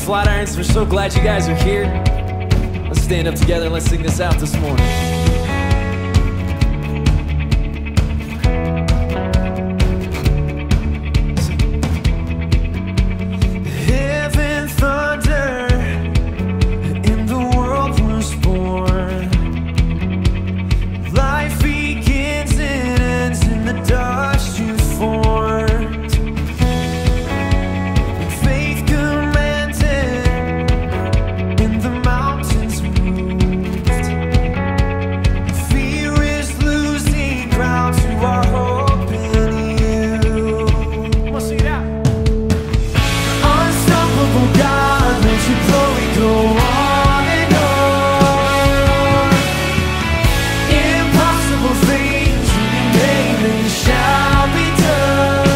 Flatirons. We're so glad you guys are here. Let's stand up together and let's sing this out this morning. Heaven thunder, and the world was born. Life begins and ends in the dust you formed. Faith commanded, and the mountains moved. Fear is losing ground to our hope in you. Come on, sing it out. Unstoppable God, let your glory go on and on. Impossible things you made, they shall be done.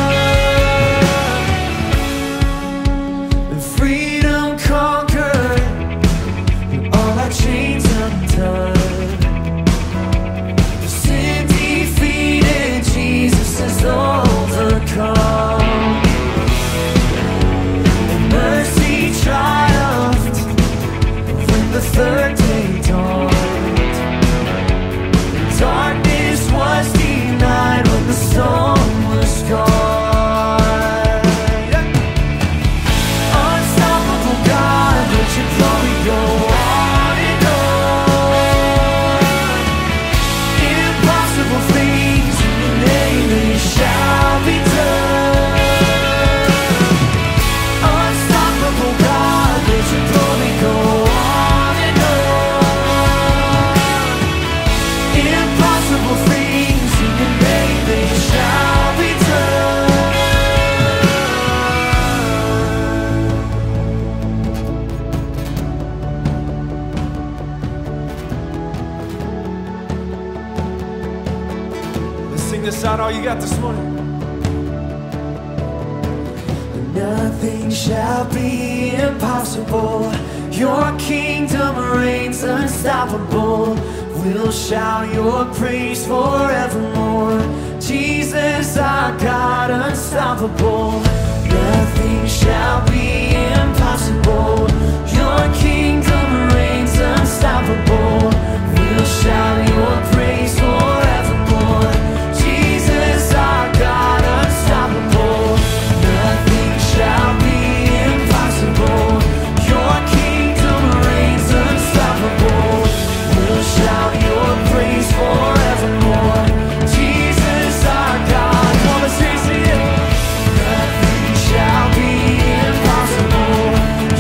And freedom conquered, and all our chains undone. Sin defeated, Jesus has overcome. And mercy triumphed when the third day dawned. Darkness was denied when the storm was gone. Unstoppable God, let your glory go on and on. Impossible things in your name, they shall be done. Unstoppable God, let your glory go on and on. Impossible things in your name, they shall be done. Let's sing this out, all you got this morning. Nothing shall be impossible. Your kingdom reigns unstoppable. We'll shout your praise forevermore. Jesus, our God, unstoppable. Nothing shall be impossible. Your kingdom reigns unstoppable. We'll shout your praise forevermore. Jesus, our God, unstoppable. Nothing shall be impossible. Your kingdom reigns unstoppable. We'll shout your praise forevermore. Jesus, our God. Come on, let's sing it. Nothing shall be impossible.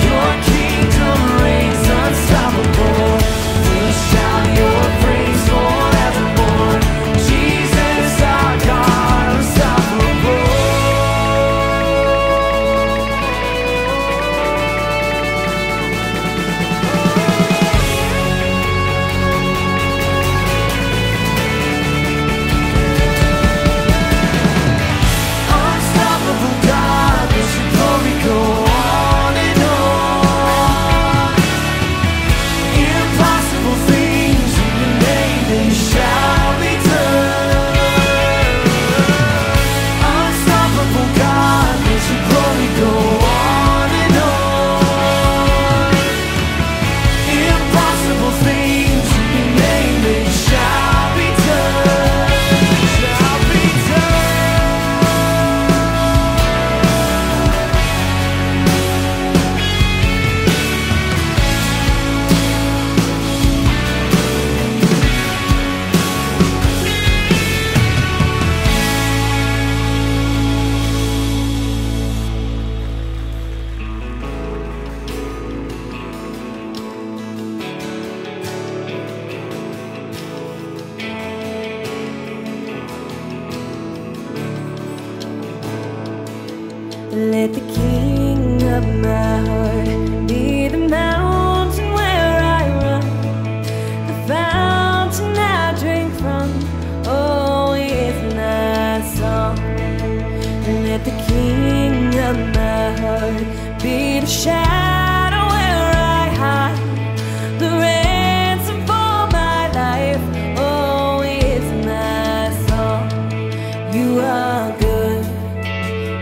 Your kingdom reigns unstoppable. We'll shout your praise forevermore. Jesus, our God, unstoppable. Unstoppable God, let your glory go on and on. Impossible things in your name, they shall be done. Unstoppable God, let your glory go on and on. Impossible things in your name, they shall be done. Shall be done. Let the king of my heart be the mountain where I run, the fountain I drink from, oh, it's my song. Let the king of my heart be the shadow where I hide, the ransom for my life, oh, it's my song. You are good,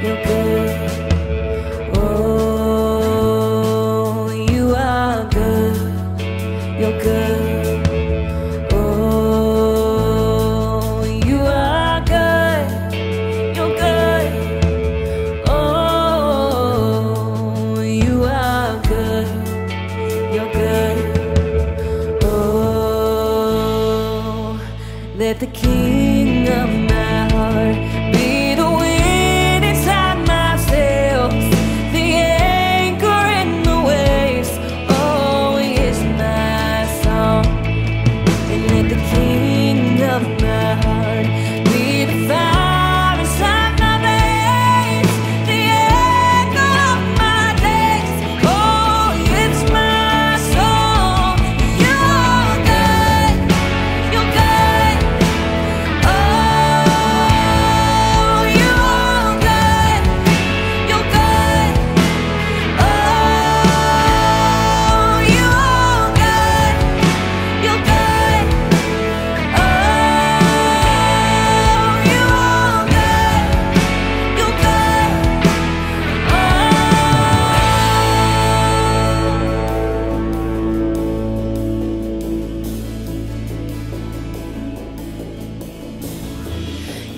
you're good. Oh, king of my heart, be the wind inside my sails, the anchor in the waves. Oh, he is my song. And let the king of my heart be the fire inside my veins, the echo of my days. Oh, it's my song. You're good, you're good. Oh, you're good, you're good. Oh, you're good, you're good. Oh, you're good, you're good.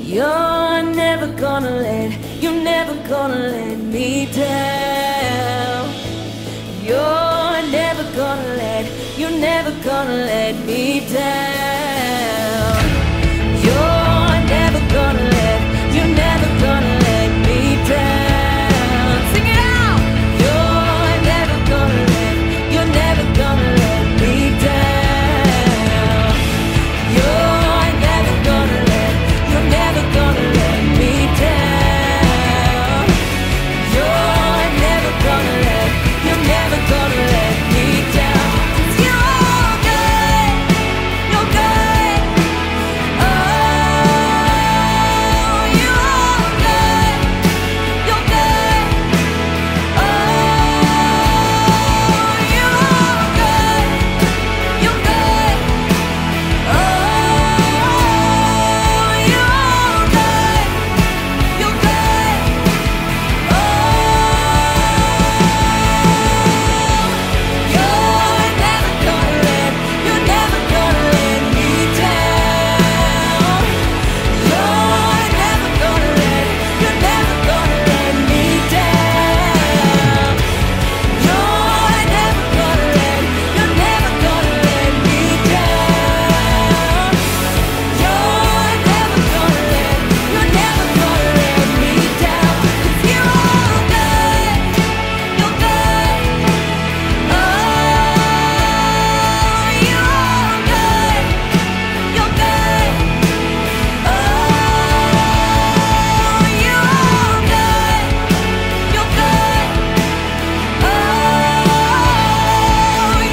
You're never gonna let me down. You're never gonna let me down. You're never gonna let me down. Sing it out. You're never gonna let me down. You're never gonna let me down. You're never gonna let me down. 'Cause you're good, you're good. Oh, you're good, you're good. Oh, you're good, you're good. Oh, you're good, you're good. Oh, you're never gonna let me down. You're never gonna let me down. You're never gonna let me down. You're never gonna let me down. You're never gonna let me down. 'Cause you're good, you're good. Oh, you're good, you're good. Oh, you're good, you're good. Oh,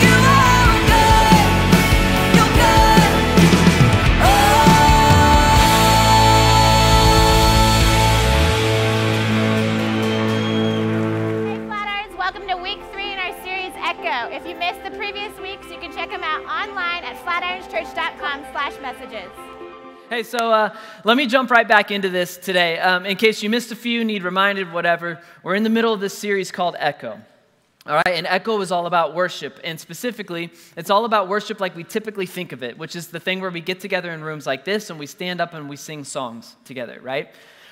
you're good, you're good. Hey Flatirons, welcome to week 3 in our series Echo. If you missed the previous weeks, you can check them out online at flatirons.church.com/messages. Hey, so let me jump right back into this today. In case you missed a few, need reminded, whatever, we're in the middle of this series called Echo. All right, and Echo is all about worship, and specifically, it's all about worship like we typically think of it, which is the thing where we get together in rooms like this and we stand up and we sing songs together, right?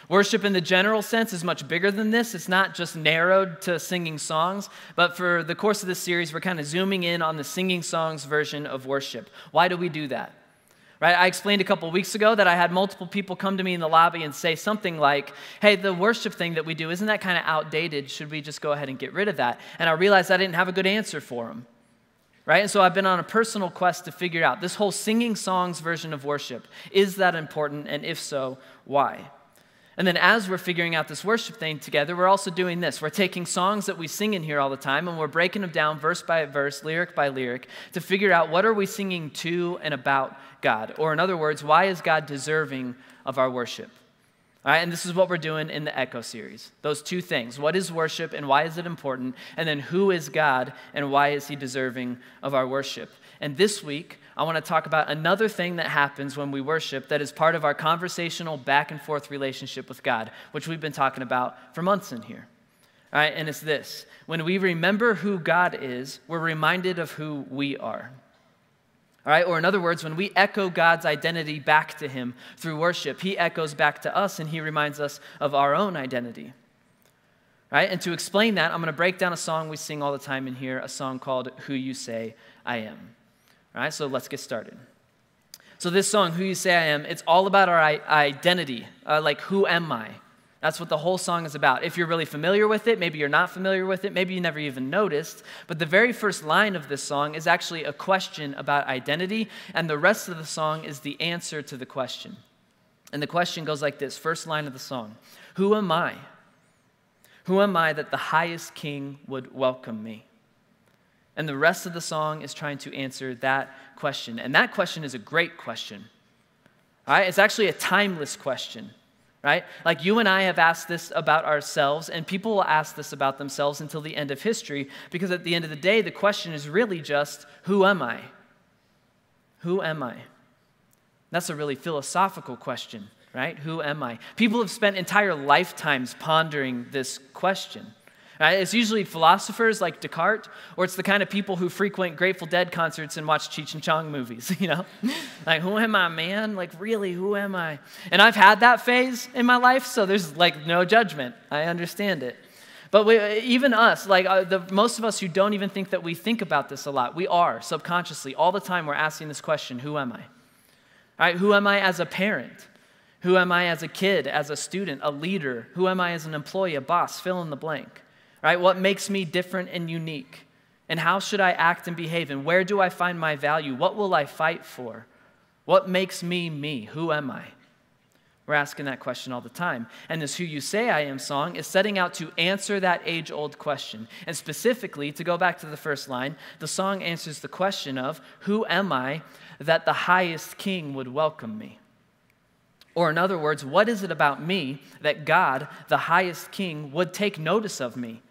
Worship in the general sense is much bigger than this. It's not just narrowed to singing songs, but for the course of this series, we're kind of zooming in on the singing songs version of worship. Why do we do that? Right? I explained a couple weeks ago that I had multiple people come to me in the lobby and say something like, hey, the worship thing that we do, isn't that kind of outdated? Should we just go ahead and get rid of that? And I realized I didn't have a good answer for them. Right? And so I've been on a personal quest to figure out this whole singing songs version of worship. Is that important? And if so, why? And then as we're figuring out this worship thing together, we're also doing this. We're taking songs that we sing in here all the time, and we're breaking them down verse by verse, lyric by lyric, to figure out what are we singing to and about God. Or in other words, why is God deserving of our worship? All right, and this is what we're doing in the Echo series. Those two things. What is worship and why is it important? And then who is God and why is he deserving of our worship? And this week, I want to talk about another thing that happens when we worship that is part of our conversational back and forth relationship with God, which we've been talking about for months in here. All right, and it's this. When we remember who God is, we're reminded of who we are. All right, or in other words, when we echo God's identity back to him through worship, he echoes back to us and he reminds us of our own identity. All right, and to explain that, I'm going to break down a song we sing all the time in here, a song called Who You Say I Am. All right, so let's get started. So this song, Who You Say I Am, it's all about our identity, like who am I? That's what the whole song is about. If you're really familiar with it, maybe you're not familiar with it, maybe you never even noticed, but the very first line of this song is actually a question about identity, and the rest of the song is the answer to the question. And the question goes like this, first line of the song, who am I? Who am I that the highest king would welcome me? And the rest of the song is trying to answer that question. And that question is a great question. All right? It's actually a timeless question, right? Like you and I have asked this about ourselves, and people will ask this about themselves until the end of history, because at the end of the day, the question is really just, who am I? Who am I? That's a really philosophical question, right? Who am I? People have spent entire lifetimes pondering this question. Right? It's usually philosophers like Descartes, or it's the kind of people who frequent Grateful Dead concerts and watch Cheech and Chong movies, you know? Like, who am I, man? Like, really, who am I? And I've had that phase in my life, so there's like no judgment. I understand it. But even us, like most of us who don't even think that we think about this a lot, we are subconsciously, all the time we're asking this question, who am I? All right, who am I as a parent? Who am I as a kid, as a student, a leader? Who am I as an employee, a boss? Fill in the blank. Right? What makes me different and unique? And how should I act and behave? And where do I find my value? What will I fight for? What makes me me? Who am I? We're asking that question all the time. And this Who You Say I Am song is setting out to answer that age-old question. And specifically, to go back to the first line, the song answers the question of, who am I that the highest king would welcome me? Or in other words, what is it about me that God, the highest king, would take notice of me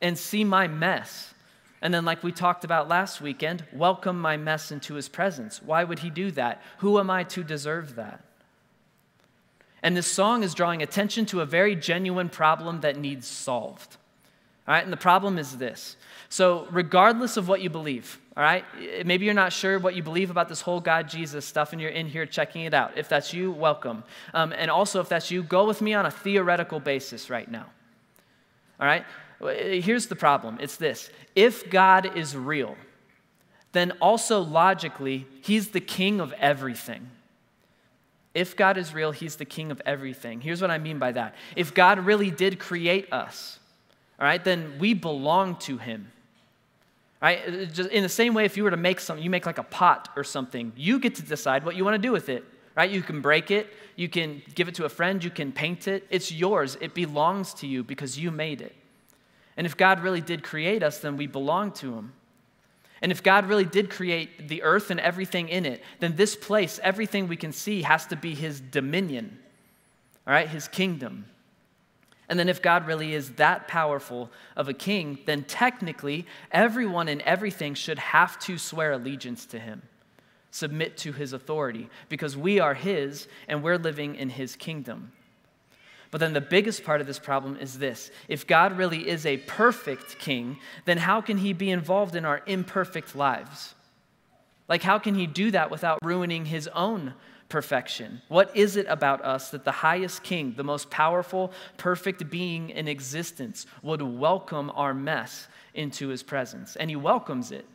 and see my mess? And then like we talked about last weekend, welcome my mess into his presence. Why would he do that? Who am I to deserve that? And this song is drawing attention to a very genuine problem that needs solved. All right, and the problem is this. So regardless of what you believe, all right, maybe you're not sure what you believe about this whole God, Jesus stuff, and you're in here checking it out. If that's you, welcome. And also, if that's you, go with me on a theoretical basis right now. All right, here's the problem. It's this. If God is real, then also logically, he's the king of everything. If God is real, he's the king of everything. Here's what I mean by that. If God really did create us, all right, then we belong to him. Right? Just in the same way, if you were to make something, you make like a pot or something, you get to decide what you want to do with it. Right? You can break it, you can give it to a friend, you can paint it. It's yours. It belongs to you because you made it. And if God really did create us, then we belong to him. And if God really did create the earth and everything in it, then this place, everything we can see, has to be his dominion, all right, his kingdom. And then if God really is that powerful of a king, then technically everyone and everything should have to swear allegiance to him, submit to his authority, because we are his and we're living in his kingdom. But then the biggest part of this problem is this. If God really is a perfect king, then how can he be involved in our imperfect lives? Like, how can he do that without ruining his own perfection? What is it about us that the highest king, the most powerful, perfect being in existence, would welcome our mess into his presence? And he welcomes it.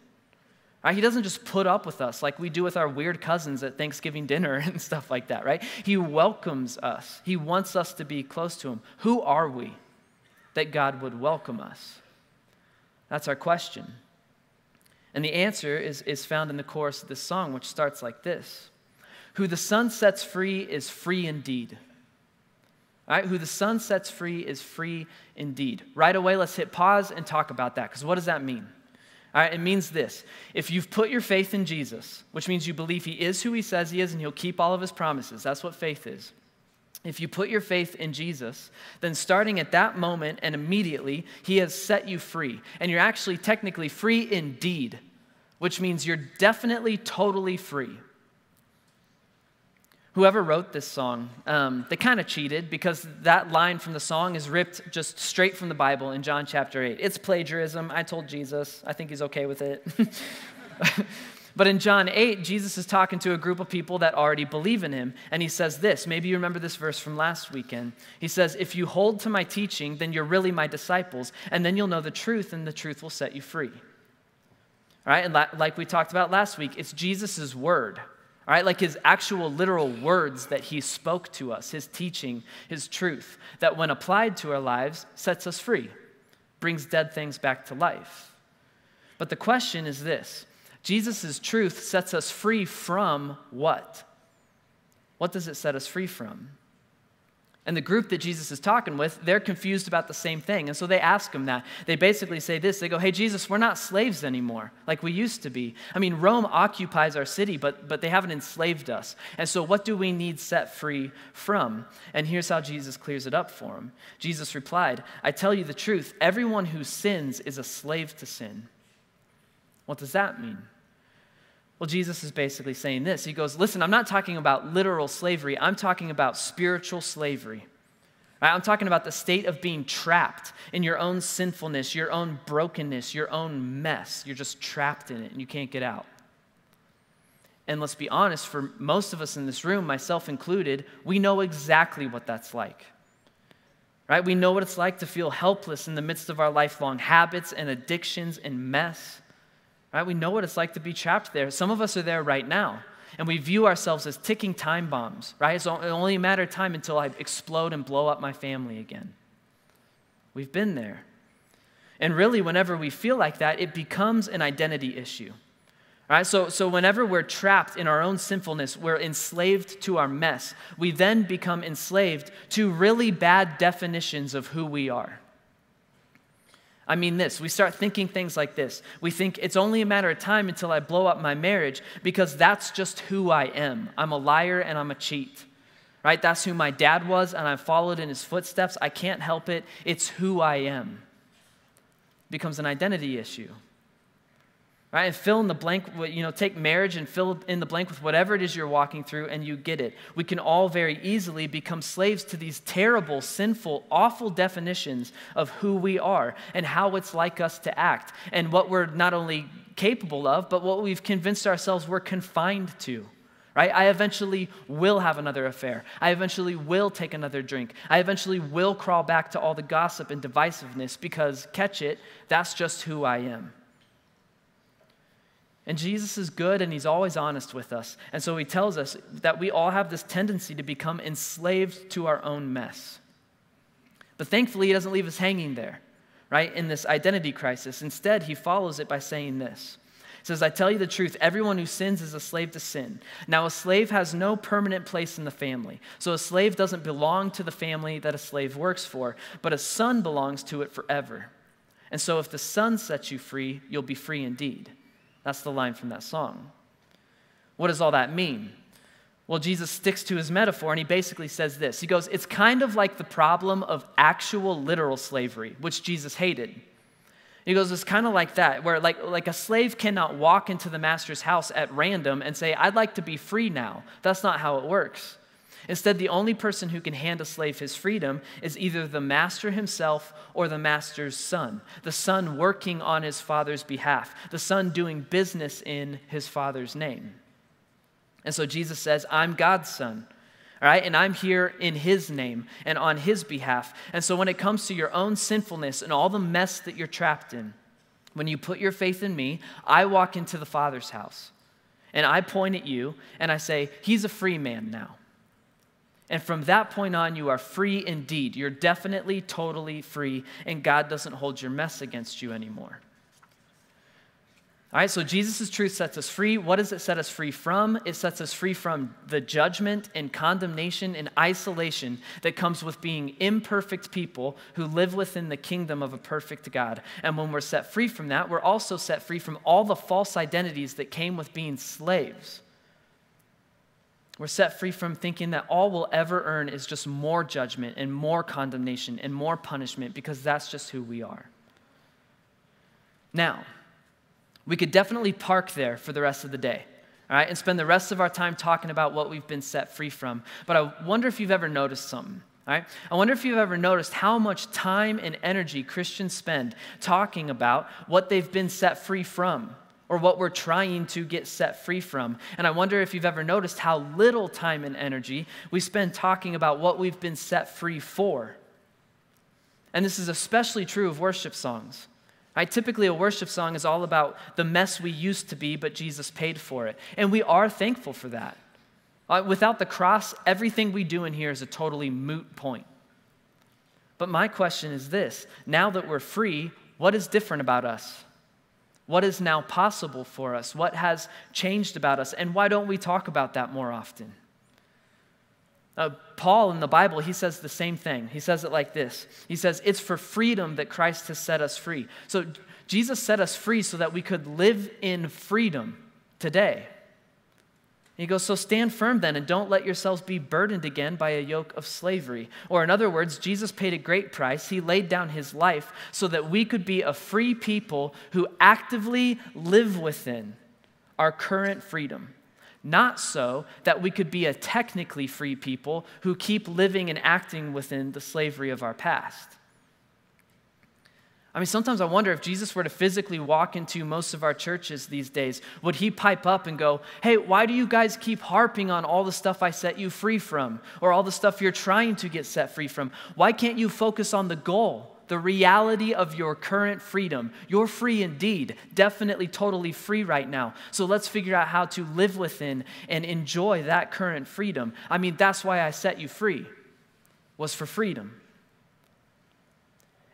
Right? He doesn't just put up with us like we do with our weird cousins at Thanksgiving dinner and stuff like that, right? He welcomes us. He wants us to be close to him. Who are we that God would welcome us? That's our question. And the answer is found in the chorus of this song, which starts like this. Who the Son sets free is free indeed. All right? Who the Son sets free is free indeed. Right away, let's hit pause and talk about that, because what does that mean? All right, it means this. If you've put your faith in Jesus, which means you believe he is who he says he is and he'll keep all of his promises, that's what faith is. If you put your faith in Jesus, then starting at that moment and immediately, he has set you free. And you're actually technically free indeed, which means you're definitely totally free. Whoever wrote this song, they kind of cheated, because that line from the song is ripped just straight from the Bible in John chapter 8. It's plagiarism. I told Jesus. I think he's okay with it. But in John 8, Jesus is talking to a group of people that already believe in him, and he says this. Maybe you remember this verse from last weekend. He says, if you hold to my teaching, then you're really my disciples, and then you'll know the truth, and the truth will set you free. All right, and like we talked about last week, it's Jesus' word. All right, like his actual literal words that he spoke to us, his teaching, his truth, that when applied to our lives sets us free, brings dead things back to life. But the question is this: Jesus' truth sets us free from what? What does it set us free from? And the group that Jesus is talking with, they're confused about the same thing. And so they ask him that. They basically say this. They go, hey, Jesus, we're not slaves anymore like we used to be. I mean, Rome occupies our city, but they haven't enslaved us. And so what do we need set free from? And here's how Jesus clears it up for them. Jesus replied, I tell you the truth, everyone who sins is a slave to sin. What does that mean? Well, Jesus is basically saying this. He goes, listen, I'm not talking about literal slavery. I'm talking about spiritual slavery. Right? I'm talking about the state of being trapped in your own sinfulness, your own brokenness, your own mess. You're just trapped in it and you can't get out. And let's be honest, for most of us in this room, myself included, we know exactly what that's like. Right? We know what it's like to feel helpless in the midst of our lifelong habits and addictions and mess. Right? We know what it's like to be trapped there. Some of us are there right now, and we view ourselves as ticking time bombs, right? It's only a matter of time until I explode and blow up my family again. We've been there. And really, whenever we feel like that, it becomes an identity issue. Right? So whenever we're trapped in our own sinfulness, we're enslaved to our mess. We then become enslaved to really bad definitions of who we are. I mean this, we start thinking things like this. We think it's only a matter of time until I blow up my marriage because that's just who I am. I'm a liar and I'm a cheat, right? That's who my dad was and I followed in his footsteps. I can't help it. It's who I am. It becomes an identity issue, right? And fill in the blank, take marriage and fill in the blank with whatever it is you're walking through and you get it. We can all very easily become slaves to these terrible, sinful, awful definitions of who we are and how it's like us to act and what we're not only capable of, but what we've convinced ourselves we're confined to, right? I eventually will have another affair. I eventually will take another drink. I eventually will crawl back to all the gossip and divisiveness because, catch it, that's just who I am. And Jesus is good and he's always honest with us. And so he tells us that we all have this tendency to become enslaved to our own mess. But thankfully, he doesn't leave us hanging there, right, in this identity crisis. Instead, he follows it by saying this. He says, I tell you the truth, everyone who sins is a slave to sin. Now, a slave has no permanent place in the family. So a slave doesn't belong to the family that a slave works for, but a son belongs to it forever. And so if the son sets you free, you'll be free indeed. That's the line from that song. What does all that mean? Well, Jesus sticks to his metaphor and he basically says this. He goes, it's kind of like the problem of actual literal slavery, which Jesus hated. He goes, it's kind of like that, where like a slave cannot walk into the master's house at random and say, I'd like to be free now. That's not how it works. Instead, the only person who can hand a slave his freedom is either the master himself or the master's son, the son working on his father's behalf, the son doing business in his father's name. And so Jesus says, I'm God's son, all right? And I'm here in his name and on his behalf. And so when it comes to your own sinfulness and all the mess that you're trapped in, when you put your faith in me, I walk into the Father's house and I point at you and I say, he's a free man now. And from that point on, you are free indeed. You're definitely, totally free, and God doesn't hold your mess against you anymore. All right, so Jesus' truth sets us free. What does it set us free from? It sets us free from the judgment and condemnation and isolation that comes with being imperfect people who live within the kingdom of a perfect God. And when we're set free from that, we're also set free from all the false identities that came with being slaves. We're set free from thinking that all we'll ever earn is just more judgment and more condemnation and more punishment because that's just who we are. Now, we could definitely park there for the rest of the day, all right, and spend the rest of our time talking about what we've been set free from. But I wonder if you've ever noticed something, all right? I wonder if you've ever noticed how much time and energy Christians spend talking about what they've been set free from, or what we're trying to get set free from. And I wonder if you've ever noticed how little time and energy we spend talking about what we've been set free for. And this is especially true of worship songs, Right? Typically, a worship song is all about the mess we used to be, but Jesus paid for it. And we are thankful for that. Without the cross, everything we do in here is a totally moot point. But my question is this: now that we're free, what is different about us? What is now possible for us? What has changed about us? And why don't we talk about that more often? Paul in the Bible, he says the same thing. He says it like this. He says, it's for freedom that Christ has set us free. So Jesus set us free so that we could live in freedom today. He goes, so stand firm then and don't let yourselves be burdened again by a yoke of slavery. Or in other words, Jesus paid a great price. He laid down his life so that we could be a free people who actively live within our current freedom. Not so that we could be a technically free people who keep living and acting within the slavery of our past. I mean, sometimes I wonder if Jesus were to physically walk into most of our churches these days, would he pipe up and go, hey, why do you guys keep harping on all the stuff I set you free from, or all the stuff you're trying to get set free from? Why can't you focus on the goal? The reality of your current freedom. You're free indeed, definitely totally free right now. So let's figure out how to live within and enjoy that current freedom. I mean, that's why I set you free, was for freedom.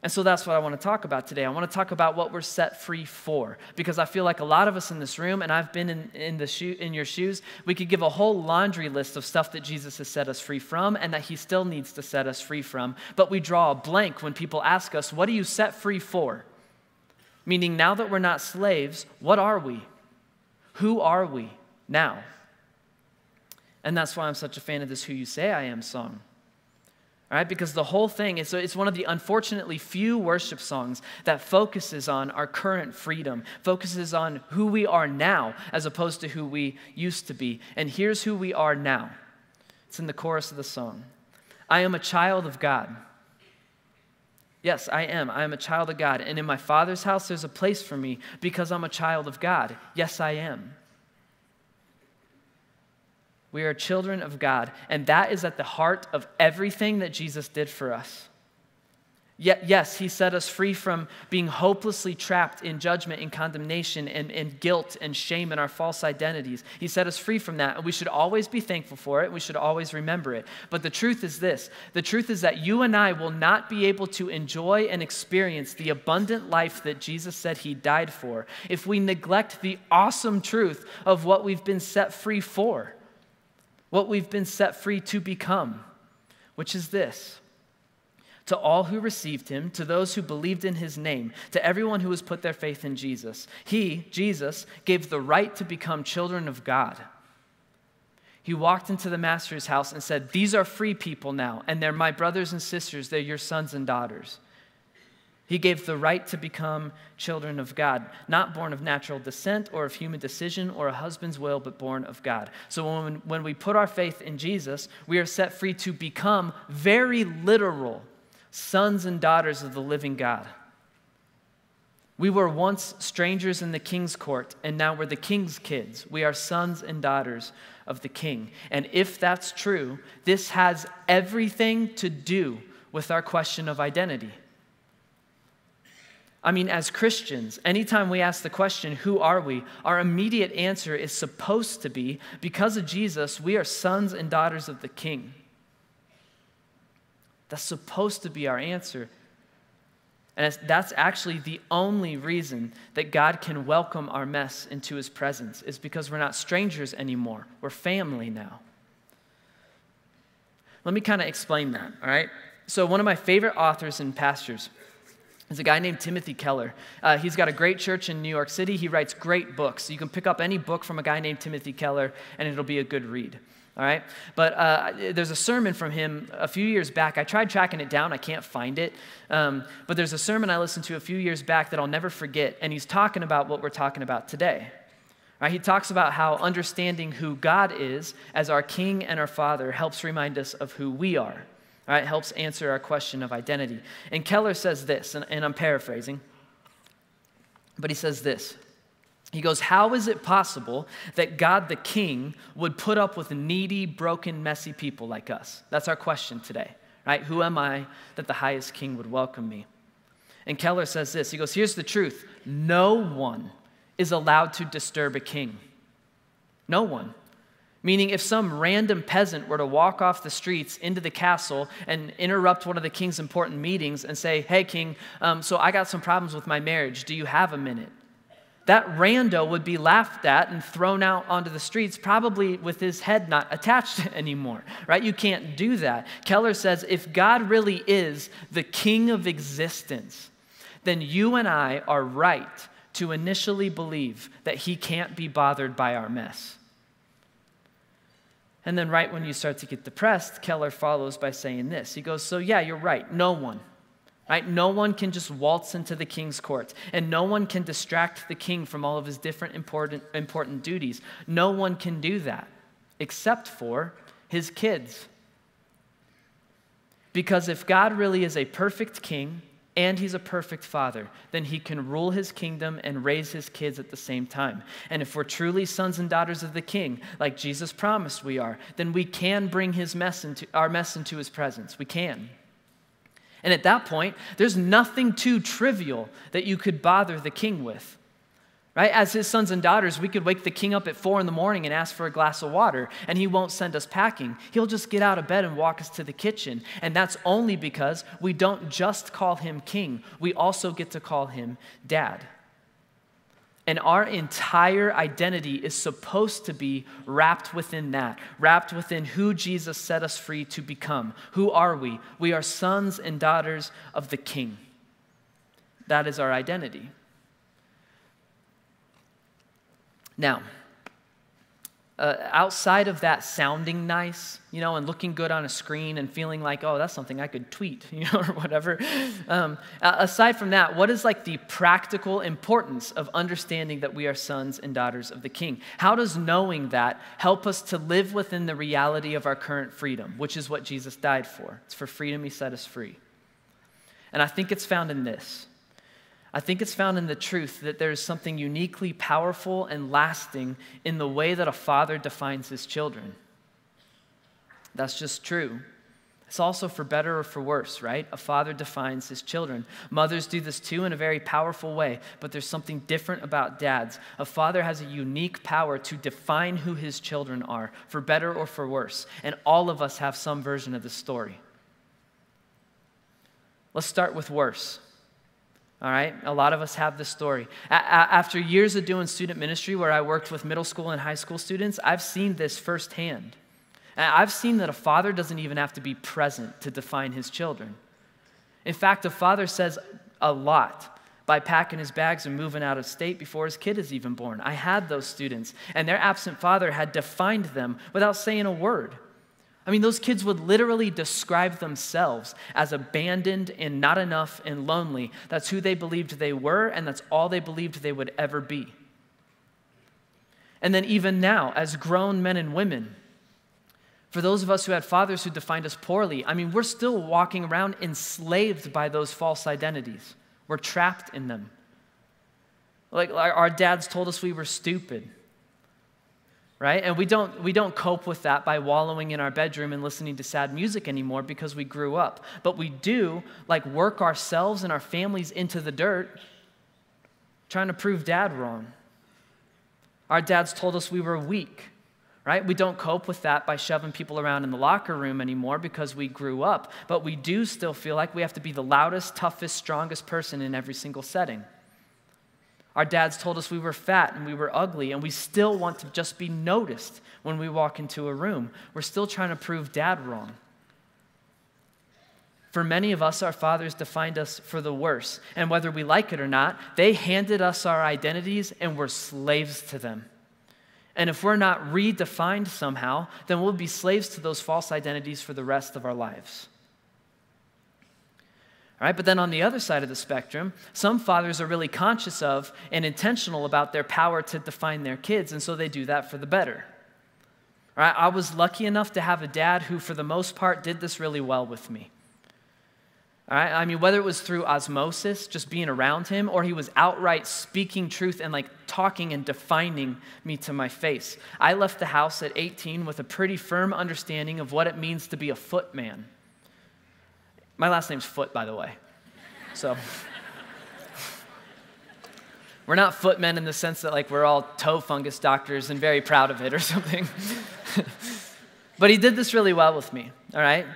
And so that's what I want to talk about today. I want to talk about what we're set free for, because I feel like a lot of us in this room, and I've been in your shoes, we could give a whole laundry list of stuff that Jesus has set us free from and that he still needs to set us free from, but we draw a blank when people ask us, what are you set free for? Meaning, now that we're not slaves, what are we? Who are we now? And that's why I'm such a fan of this Who You Say I Am song. All right, because the whole thing is, it's one of the unfortunately few worship songs that focuses on our current freedom, focuses on who we are now as opposed to who we used to be. And here's who we are now. It's in the chorus of the song. I am a child of God. Yes, I am. I am a child of God. And in my Father's house, there's a place for me because I'm a child of God. Yes, I am. We are children of God, and that is at the heart of everything that Jesus did for us. Yet, yes, he set us free from being hopelessly trapped in judgment and condemnation and guilt and shame and our false identities. He set us free from that, and we should always be thankful for it. We should always remember it. But the truth is this. The truth is that you and I will not be able to enjoy and experience the abundant life that Jesus said he died for if we neglect the awesome truth of what we've been set free for. What we've been set free to become, which is this: to all who received him, to those who believed in his name, to everyone who has put their faith in Jesus, he, Jesus, gave the right to become children of God. He walked into the master's house and said, these are free people now, and they're my brothers and sisters, they're your sons and daughters. He gave the right to become children of God, not born of natural descent or of human decision or a husband's will, but born of God. So when we put our faith in Jesus, we are set free to become very literal sons and daughters of the living God. We were once strangers in the king's court, and now we're the king's kids. We are sons and daughters of the king. And if that's true, this has everything to do with our question of identity. I mean, as Christians, anytime we ask the question, who are we? Our immediate answer is supposed to be, because of Jesus, we are sons and daughters of the King. That's supposed to be our answer. And that's actually the only reason that God can welcome our mess into his presence, is because we're not strangers anymore. We're family now. Let me kind of explain that, all right? So one of my favorite authors and pastors is a guy named Timothy Keller. He's got a great church in New York City. He writes great books. You can pick up any book from a guy named Timothy Keller, and it'll be a good read. All right? But there's a sermon from him a few years back. I tried tracking it down. I can't find it. But there's a sermon I listened to a few years back that I'll never forget, and he's talking about what we're talking about today. All right? He talks about how understanding who God is as our King and our Father helps remind us of who we are. All right, helps answer our question of identity. And Keller says this, and I'm paraphrasing, but he says this. He goes, how is it possible that God the King would put up with needy, broken, messy people like us? That's our question today, right? Who am I that the highest King would welcome me? And Keller says this. He goes, here's the truth. No one is allowed to disturb a king. No one. Meaning if some random peasant were to walk off the streets into the castle and interrupt one of the king's important meetings and say, hey, king, so I got some problems with my marriage. Do you have a minute? That rando would be laughed at and thrown out onto the streets, probably with his head not attached anymore, right? You can't do that. Keller says if God really is the king of existence, then you and I are right to initially believe that he can't be bothered by our mess. And then right when you start to get depressed, Keller follows by saying this. He goes, so yeah, you're right. No one, right? No one can just waltz into the king's court, and no one can distract the king from all of his different important duties. No one can do that except for his kids. Because if God really is a perfect king and he's a perfect father, then he can rule his kingdom and raise his kids at the same time. And if we're truly sons and daughters of the king, like Jesus promised we are, then we can bring our mess into his presence. We can. And at that point, there's nothing too trivial that you could bother the king with. Right? As his sons and daughters, we could wake the king up at 4 a.m. and ask for a glass of water, and he won't send us packing. He'll just get out of bed and walk us to the kitchen. And that's only because we don't just call him king. We also get to call him dad. And our entire identity is supposed to be wrapped within that, wrapped within who Jesus set us free to become. Who are we? We are sons and daughters of the king. That is our identity. Now, outside of that sounding nice, and looking good on a screen and feeling like, oh, that's something I could tweet, or whatever. Aside from that, what is like the practical importance of understanding that we are sons and daughters of the King? How does knowing that help us to live within the reality of our current freedom, which is what Jesus died for? It's for freedom he set us free. And I think it's found in this. I think it's found in the truth that there is something uniquely powerful and lasting in the way that a father defines his children. That's just true. It's also for better or for worse, right? A father defines his children. Mothers do this too in a very powerful way, but there's something different about dads. A father has a unique power to define who his children are, for better or for worse. And all of us have some version of the story. Let's start with worse. All right, a lot of us have this story. After years of doing student ministry where I worked with middle school and high school students, I've seen this firsthand. I've seen that a father doesn't even have to be present to define his children. In fact, a father says a lot by packing his bags and moving out of state before his kid is even born. I had those students, and their absent father had defined them without saying a word. I mean, those kids would literally describe themselves as abandoned and not enough and lonely. That's who they believed they were, and that's all they believed they would ever be. And then even now, as grown men and women, for those of us who had fathers who defined us poorly, I mean, we're still walking around enslaved by those false identities. We're trapped in them. Like our dads told us we were stupid. Right? And we don't cope with that by wallowing in our bedroom and listening to sad music anymore because we grew up. But we do work ourselves and our families into the dirt trying to prove dad wrong. Our dads told us we were weak. Right? We don't cope with that by shoving people around in the locker room anymore because we grew up. But we do still feel like we have to be the loudest, toughest, strongest person in every single setting. Our dads told us we were fat and we were ugly, and we still want to just be noticed when we walk into a room. We're still trying to prove dad wrong. For many of us, our fathers defined us for the worse, and whether we like it or not, they handed us our identities and we're slaves to them. And if we're not redefined somehow, then we'll be slaves to those false identities for the rest of our lives. All right, but then on the other side of the spectrum, some fathers are really conscious of and intentional about their power to define their kids, and so they do that for the better. All right, I was lucky enough to have a dad who, for the most part, did this really well with me. All right, I mean, whether it was through osmosis, just being around him, or he was outright speaking truth and talking and defining me to my face. I left the house at 18 with a pretty firm understanding of what it means to be a footman. My last name's Foot, by the way. So We're not footmen in the sense that like we're all toe fungus doctors and very proud of it or something. But he did this really well with me, all right?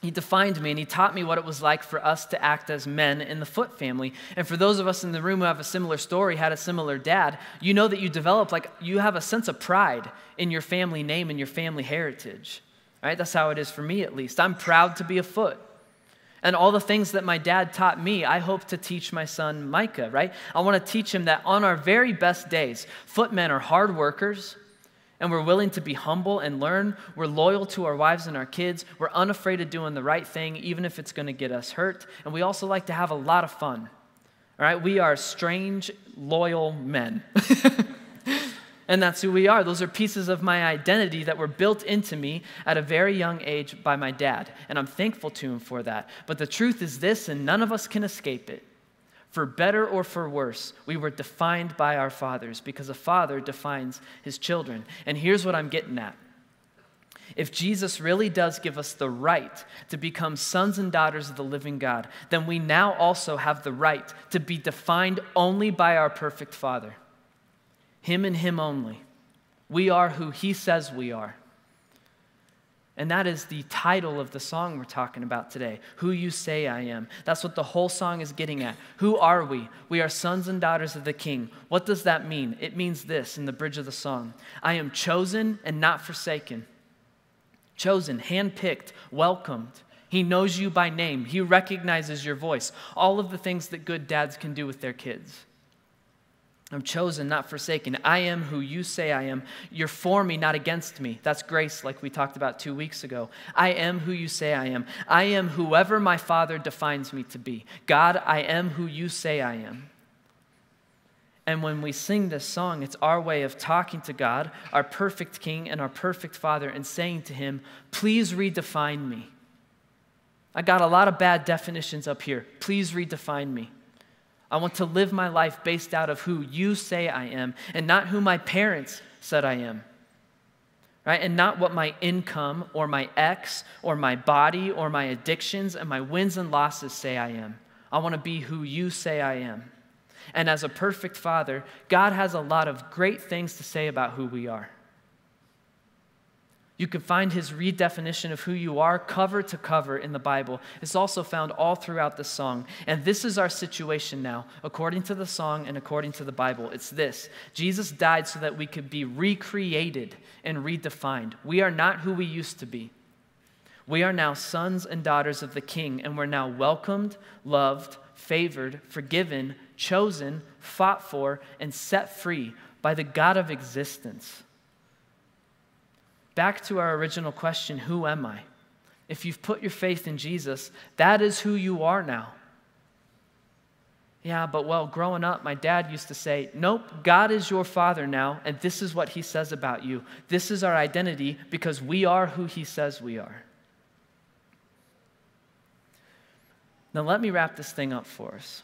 He defined me and he taught me what it was like for us to act as men in the Foot family. And for those of us in the room who have a similar story, had a similar dad, you know that you develop, like you have a sense of pride in your family name and your family heritage, right? That's how it is for me at least. I'm proud to be a Foot. And all the things that my dad taught me, I hope to teach my son Micah, right? I want to teach him that on our very best days, Footmen are hard workers, and we're willing to be humble and learn. We're loyal to our wives and our kids. We're unafraid of doing the right thing, even if it's going to get us hurt. And we also like to have a lot of fun. All right? We are strange, loyal men. And that's who we are. Those are pieces of my identity that were built into me at a very young age by my dad. And I'm thankful to him for that. But the truth is this, and none of us can escape it. For better or for worse, we were defined by our fathers because a father defines his children. And here's what I'm getting at. If Jesus really does give us the right to become sons and daughters of the living God, then we now also have the right to be defined only by our perfect Father. Him and him only. We are who he says we are. And that is the title of the song we're talking about today, Who You Say I Am. That's what the whole song is getting at. Who are we? We are sons and daughters of the King. What does that mean? It means this in the bridge of the song. I am chosen and not forsaken. Chosen, handpicked, welcomed. He knows you by name. He recognizes your voice. All of the things that good dads can do with their kids. I'm chosen, not forsaken. I am who you say I am. You're for me, not against me. That's grace, like we talked about 2 weeks ago. I am who you say I am. I am whoever my Father defines me to be. God, I am who you say I am. And when we sing this song, it's our way of talking to God, our perfect King and our perfect Father, and saying to him, please redefine me. I got a lot of bad definitions up here. Please redefine me. I want to live my life based out of who you say I am and not who my parents said I am, right? And not what my income or my ex or my body or my addictions and my wins and losses say I am. I want to be who you say I am. And as a perfect Father, God has a lot of great things to say about who we are. You can find his redefinition of who you are cover to cover in the Bible. It's also found all throughout the song. And this is our situation now, according to the song and according to the Bible. It's this. Jesus died so that we could be recreated and redefined. We are not who we used to be. We are now sons and daughters of the King, and we're now welcomed, loved, favored, forgiven, chosen, fought for, and set free by the God of existence. Back to our original question, who am I? If you've put your faith in Jesus, that is who you are now. Yeah, but well, growing up, my dad used to say, nope, God is your Father now, and this is what he says about you. This is our identity because we are who he says we are. Now let me wrap this thing up for us.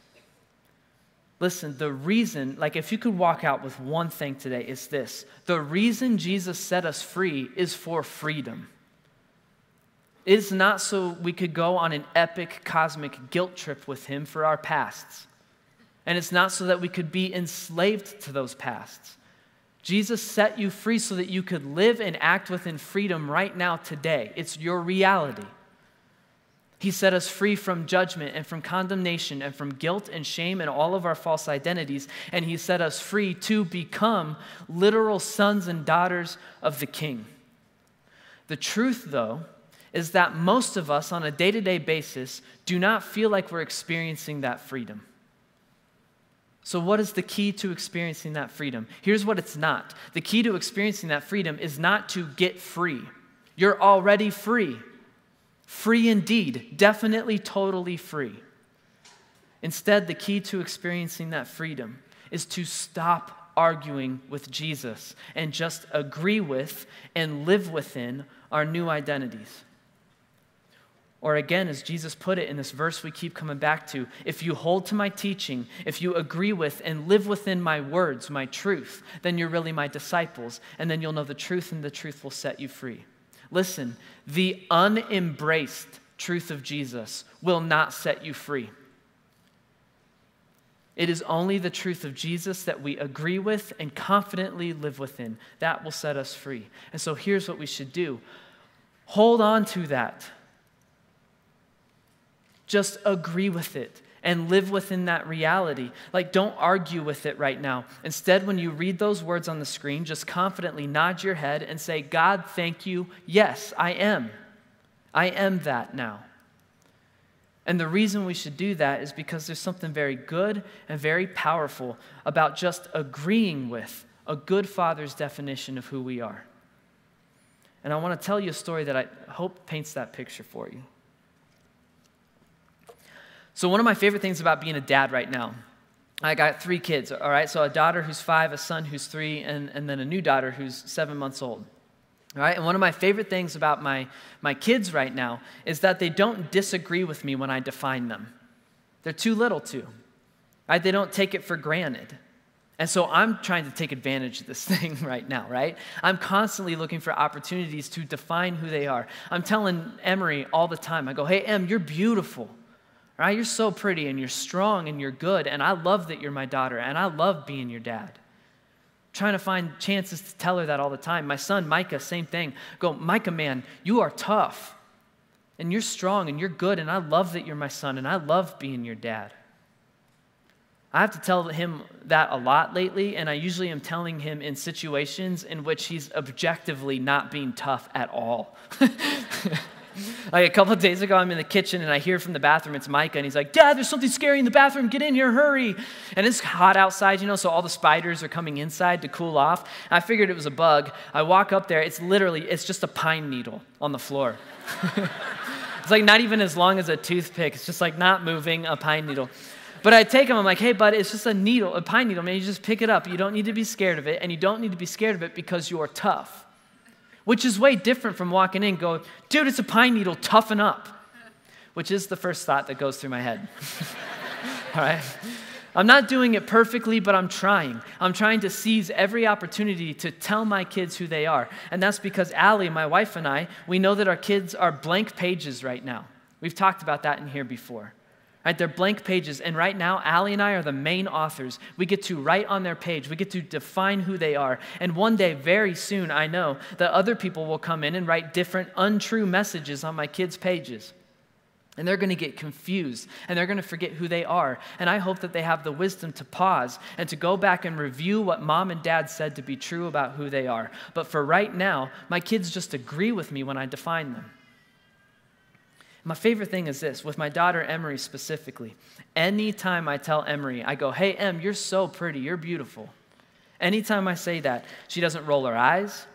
Listen, the reason, like if you could walk out with one thing today, is this. The reason Jesus set us free is for freedom. It's not so we could go on an epic cosmic guilt trip with him for our pasts. And it's not so that we could be enslaved to those pasts. Jesus set you free so that you could live and act within freedom right now today. It's your reality. He set us free from judgment and from condemnation and from guilt and shame and all of our false identities. And he set us free to become literal sons and daughters of the King. The truth, though, is that most of us on a day-to-day basis do not feel like we're experiencing that freedom. So what is the key to experiencing that freedom? Here's what it's not. The key to experiencing that freedom is not to get free. You're already free. Free indeed, definitely totally free. Instead, the key to experiencing that freedom is to stop arguing with Jesus and just agree with and live within our new identities. Or again, as Jesus put it in this verse we keep coming back to, if you hold to my teaching, if you agree with and live within my words, my truth, then you're really my disciples, and then you'll know the truth, and the truth will set you free. Listen, the unembraced truth of Jesus will not set you free. It is only the truth of Jesus that we agree with and confidently live within. That will set us free. And so here's what we should do. Hold on to that. Just agree with it and live within that reality. Like, don't argue with it right now. Instead, when you read those words on the screen, just confidently nod your head and say, God, thank you. Yes, I am. I am that now. And the reason we should do that is because there's something very good and very powerful about just agreeing with a good father's definition of who we are. And I want to tell you a story that I hope paints that picture for you. So one of my favorite things about being a dad right now, I got 3 kids, all right? So a daughter who's 5, a son who's 3, and then a new daughter who's 7 months old. All right, and one of my favorite things about my kids right now is that they don't disagree with me when I define them. They're too little to. Right? They don't take it for granted. And so I'm trying to take advantage of this thing right now, right? I'm constantly looking for opportunities to define who they are. I'm telling Emery all the time, I go, hey, Em, you're beautiful. Right? You're so pretty and you're strong and you're good, and I love that you're my daughter, and I love being your dad. Trying to find chances to tell her that all the time. My son, Micah, same thing. Go, Micah, man, you are tough, and you're strong, and you're good, and I love that you're my son, and I love being your dad. I have to tell him that a lot lately, and I usually am telling him in situations in which he's objectively not being tough at all. Like a couple of days ago, I'm in the kitchen and I hear from the bathroom, it's Micah, and he's like, Dad, there's something scary in the bathroom, get in here, hurry. And it's hot outside, so all the spiders are coming inside to cool off. And I figured it was a bug. I walk up there, it's just a pine needle on the floor. It's like not even as long as a toothpick, it's just like not moving, a pine needle. But I take him, I'm like, hey, bud, it's just a needle, a pine needle, man, you just pick it up. You don't need to be scared of it, and you don't need to be scared of it because you're tough. Which is way different from walking in and go, dude, it's a pine needle, toughen up. Which is the first thought that goes through my head. All right? I'm not doing it perfectly, but I'm trying. I'm trying to seize every opportunity to tell my kids who they are. And that's because Allie, my wife, and I, we know that our kids are blank pages right now. We've talked about that in here before. Right, they're blank pages, and right now, Allie and I are the main authors. We get to write on their page. We get to define who they are. And one day, very soon, I know that other people will come in and write different untrue messages on my kids' pages. And they're going to get confused, and they're going to forget who they are. And I hope that they have the wisdom to pause and to go back and review what mom and dad said to be true about who they are. But for right now, my kids just agree with me when I define them. My favorite thing is this, with my daughter Emery specifically. Anytime I tell Emery, I go, hey, Em, you're so pretty, you're beautiful. Anytime I say that, she doesn't roll her eyes.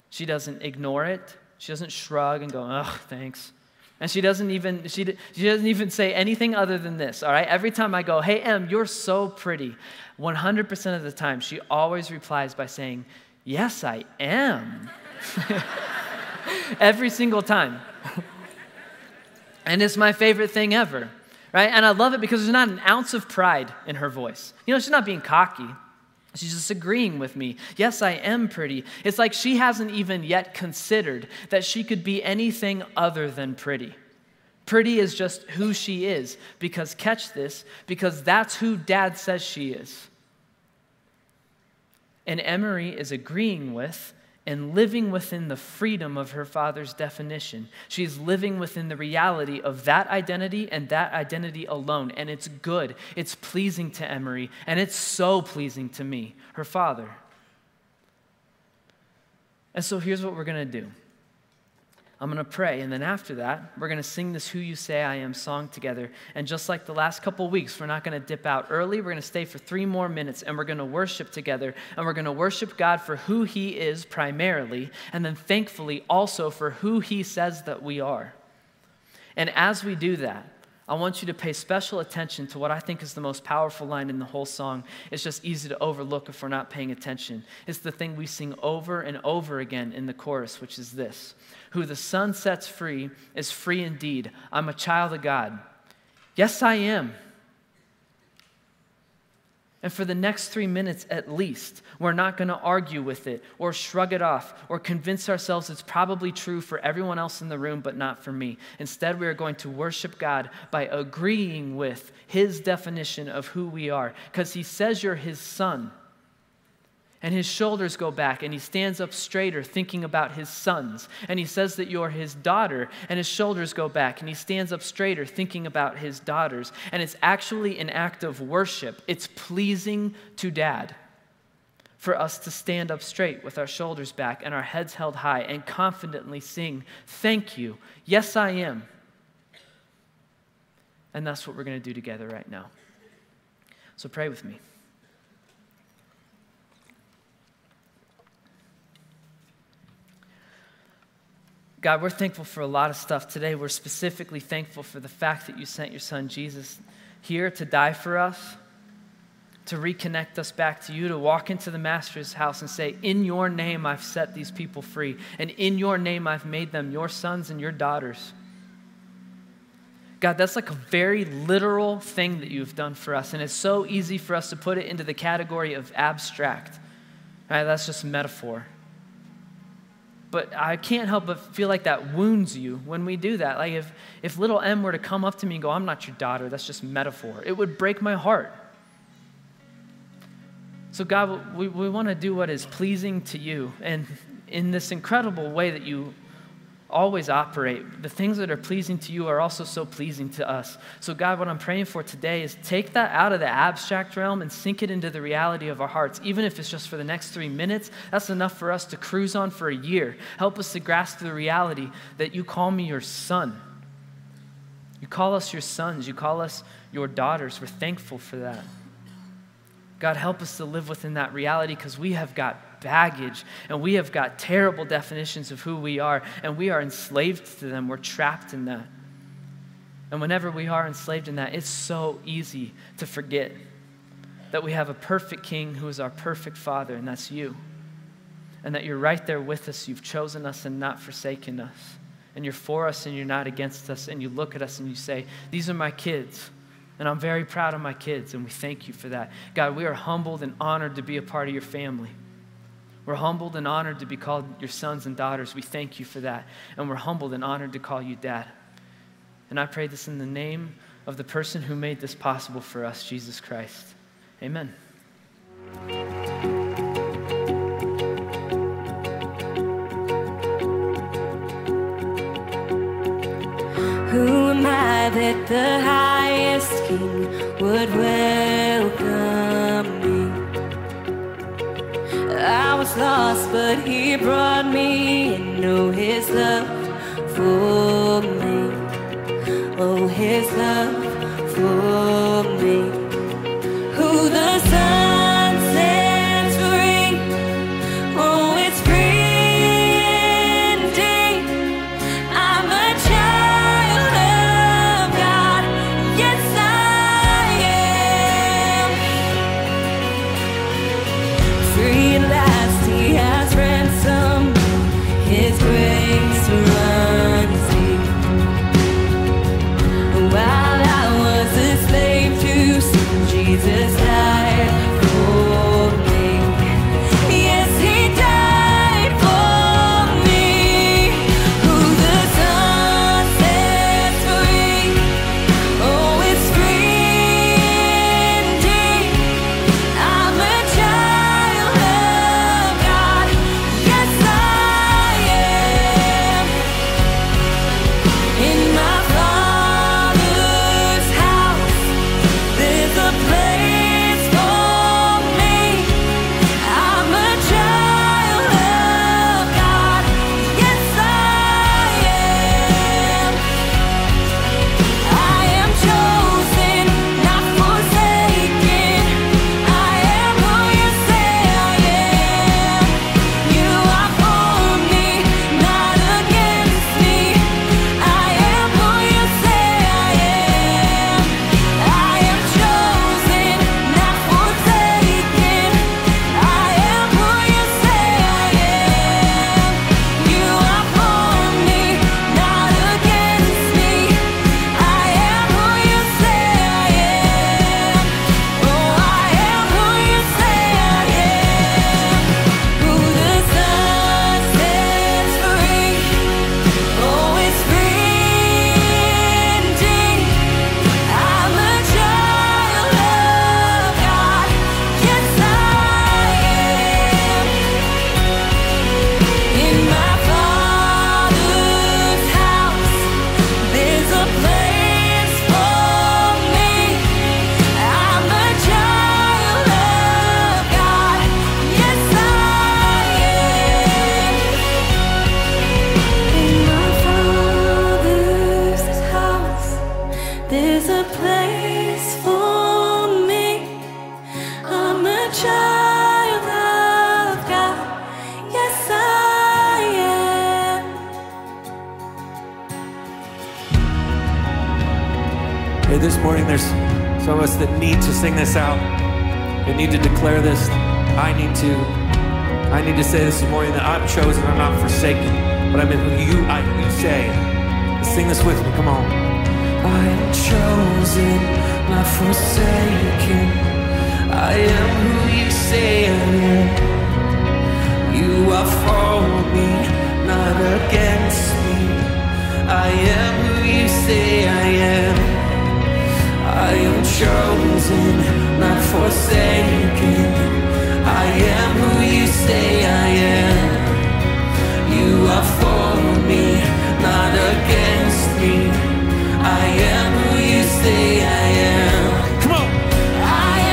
She doesn't ignore it. She doesn't shrug and go, oh, thanks. And she doesn't even say anything other than this, all right? Every time I go, hey, Em, you're so pretty, 100% of the time, she always replies by saying, yes, I am. Every single time. And it's my favorite thing ever, right? And I love it because there's not an ounce of pride in her voice. She's not being cocky. She's just agreeing with me. Yes, I am pretty. It's like she hasn't even yet considered that she could be anything other than pretty. Pretty is just who she is because, catch this, because that's who Dad says she is. And Emery is agreeing with and living within the freedom of her father's definition. She's living within the reality of that identity and that identity alone. And it's good. It's pleasing to Emery. And it's so pleasing to me, her father. And so here's what we're going to do. I'm going to pray, and then after that, we're going to sing this Who You Say I Am song together. And just like the last couple weeks, we're not going to dip out early. We're going to stay for 3 more minutes, and we're going to worship together. And we're going to worship God for who He is primarily, and then thankfully also for who He says that we are. And as we do that, I want you to pay special attention to what I think is the most powerful line in the whole song. It's just easy to overlook if we're not paying attention. It's the thing we sing over and over again in the chorus, which is this. Who the Son sets free is free indeed. I'm a child of God. Yes, I am. And for the next 3 minutes at least, we're not going to argue with it or shrug it off or convince ourselves it's probably true for everyone else in the room but not for me. Instead, we are going to worship God by agreeing with his definition of who we are, because he says you're his son. And his shoulders go back, and he stands up straighter thinking about his sons. And he says that you're his daughter, and his shoulders go back, and he stands up straighter thinking about his daughters. And it's actually an act of worship. It's pleasing to Dad for us to stand up straight with our shoulders back and our heads held high and confidently sing, "Thank you. Yes, I am." And that's what we're going to do together right now. So pray with me. God, we're thankful for a lot of stuff today. We're specifically thankful for the fact that you sent your son Jesus here to die for us, to reconnect us back to you, to walk into the master's house and say, "In your name I've set these people free, and in your name I've made them your sons and your daughters." God, that's like a very literal thing that you've done for us, and it's so easy for us to put it into the category of abstract. Right? That's just metaphor. But I can't help but feel like that wounds you when we do that. Like if little M were to come up to me and go, "I'm not your daughter, that's just metaphor," it would break my heart. So God, we want to do what is pleasing to you. And in this incredible way that you always operate, the things that are pleasing to you are also so pleasing to us. So God, what I'm praying for today is take that out of the abstract realm and sink it into the reality of our hearts. Even if it's just for the next 3 minutes, that's enough for us to cruise on for a year. Help us to grasp the reality that you call me your son. You call us your sons. You call us your daughters. We're thankful for that. God, help us to live within that reality, because we have got baggage and we have got terrible definitions of who we are, and we are enslaved to them. We're trapped in that. And whenever we are enslaved in that, it's so easy to forget that we have a perfect King who is our perfect Father, and that's you. And that you're right there with us. You've chosen us and not forsaken us. And you're for us and you're not against us. And you look at us and you say, "These are my kids. And I'm very proud of my kids," and we thank you for that. God, we are humbled and honored to be a part of your family. We're humbled and honored to be called your sons and daughters. We thank you for that. And we're humbled and honored to call you Dad. And I pray this in the name of the person who made this possible for us, Jesus Christ. Amen. Who am I that the highest King would welcome me? I was lost, but he brought me in. Oh, his love for me. Oh, his love for me. Who the Son sets free. Oh, it's free indeed. I'm a child of God. Yes, I am. Free at last, he has ransomed me. His grace runs deep. While I was a slave to sin, Jesus died There's a place for me. I'm a child of God. Yes, I am. Hey, this morning there's some of us that need to sing this out. They need to declare this. I need to say this morning that I'm chosen, I'm not forsaken, but I'm in who you say. Sing this with me, come on. I am chosen, not forsaken. I am who you say I am. You are for me, not against me. I am who you say I am. I am chosen, not forsaken. I am who you say I am. You are for me, not against me. I am who you say I am. Come on. I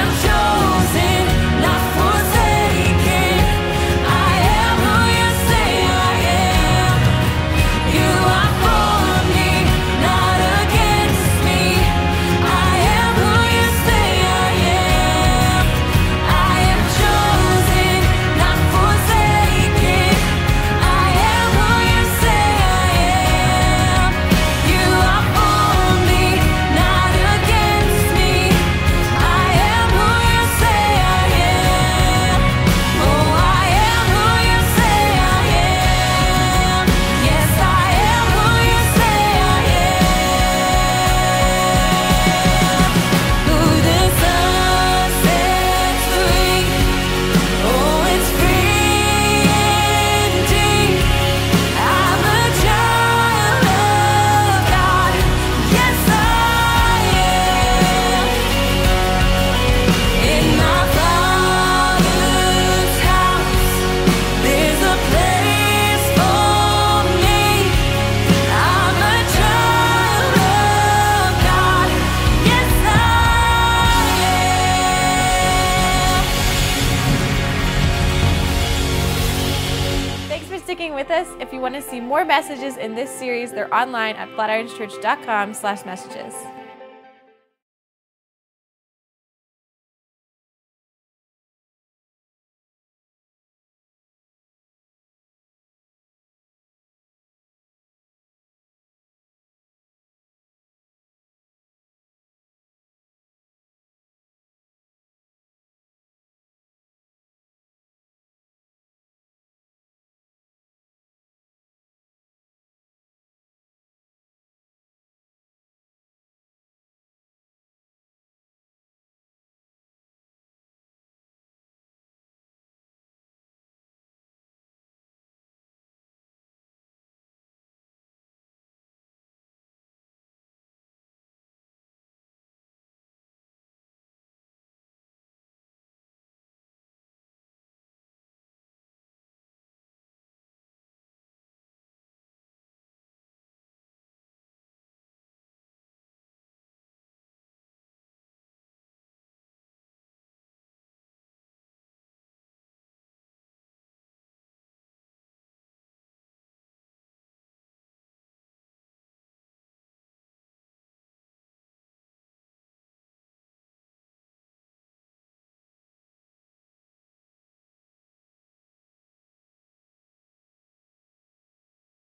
am chosen, not forsaken. I am who you say I am. You are for me, not against me. I am who you say I am. I am chosen, not forsaken. I am who you say I am. You are for me, not against me. I am who you say I am. Oh, I am who you say I am. Yes, I am who you say I am. Who the Son sets free, oh, it's free indeed. I'm a child of God. Yes, I am. In my Father's house, there's a place for me. I'm a child of God. Yes, I am. Thanks for sticking with us. If you want to see more messages in this series, they're online at flatirons.church.com/messages.